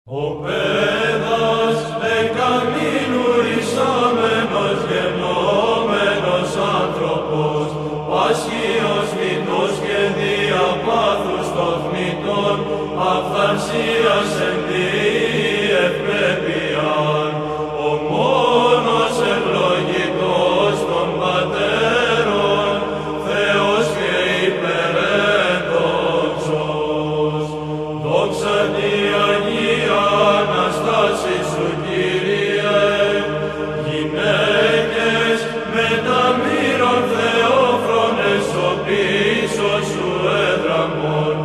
Ο πέδας εκαμήνου εισάμενος γεννόμενος άνθρωπος, πάσχιος μυτός και διαπάθους των θμητών, αυθαρσίας εν τη ευπρέπειαν, ο μόνος ευλογητός των πατέρων, Θεός και υπερέντοξος. Δόξα τη Αγία Αναστάση σου, Κύριε, γυναίκες με τα μοίρων θεόφρονες ο πίσω σου έδραμον,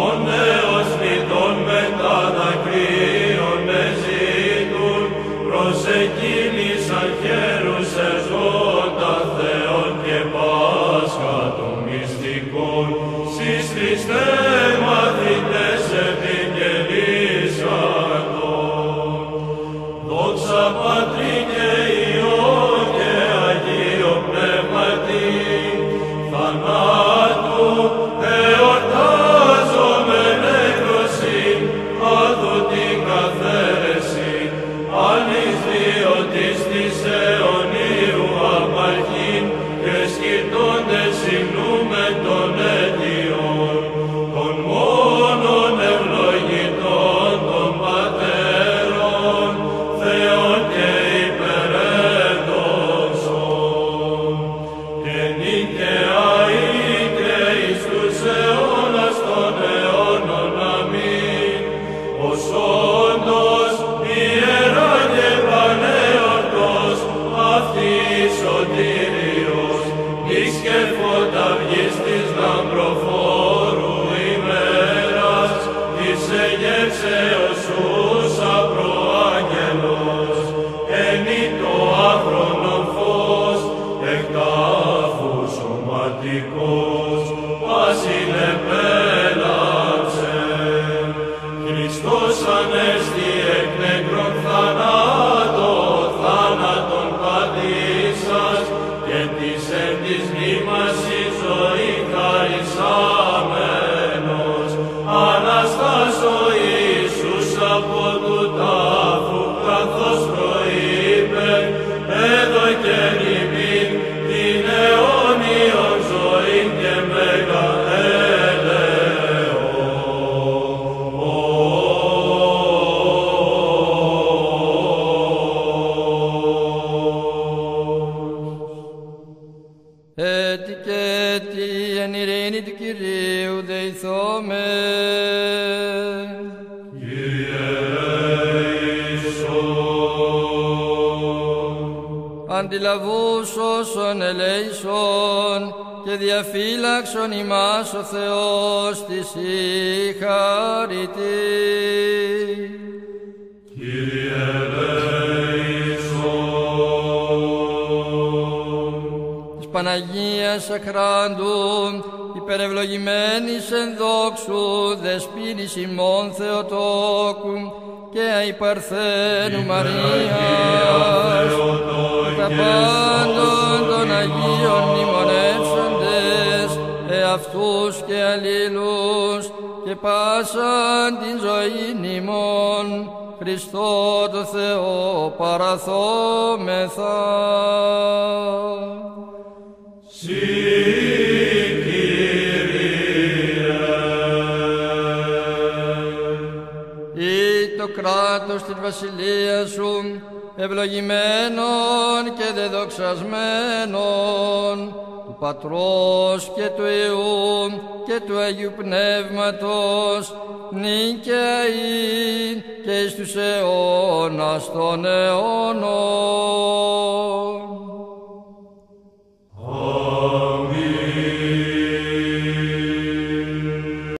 ο νέος νητών με τα δακρύων εζήτουν, προσεκίνησαν χέρους εζώντα Θεόν και Πάσχα των μυστικών, σεις Χριστέ μαθητές επικελήσαντων. Δόξα Πατρί και Υιό και Αγίο Πνεύματι, θανάτου εορτάζομεν έκρωσιν, άδου την καθαίρεση, άνης διότης της αιωνίου απαρχήν, και σκητώντες συμνούμε των αιτιών, των μόνον ευλογητών των πατέρων, Θεόν και υπερέντοξον. Και νικαία ή και εις τους αιώνας των αιώνων. Αμήν. Ως όντως ιερά και πανέορτος, αυτή σωτήριος, εις και φωταυγής της λαμπροφόρου ημέρας, της εγεύσεως ούσα προάγγελος, ενή το άχρονον φως, εκ τάφου σωματικός, πάσιν επέλαψε. Χριστός ανέστη εκ νεκρών θάνατον πατήσας, και της εν της μνήμας η ζωή χαρισάμενος, Αναστάσω Ιησούς από του τάφου, καθώς προείπεν, έδωκεν ημίν την αιώνιον ζωήν και μέγα Έτσι και έτσι εν ειρήνη του Κυρίου δεηθώμε. Κύριε ελέησον. Αντιλαβούς όσων ελέησον και διαφύλαξον ημάς ο Θεός της η χαριτή. Κύριε ελέησον. Παναγίας Αχράντου, υπερευλογημένης εν δόξου, δεσποίνης ημών Θεοτόκου και αϊπαρθένου Μαρίας, τα πάντων των Αγίων μνημονεύσαντες, εαυτούς και αλλήλους, και πάσαν την ζωήν ημών, Χριστό το Θεό παραθόμεθα. Συ, Κύριε. Ή το κράτος της βασιλείας σου, ευλογημένον και δεδοξασμένον, του Πατρός και του Υιού και του Αγίου Πνεύματος, νυν και αεί και εις τους αιώνας των αιώνων.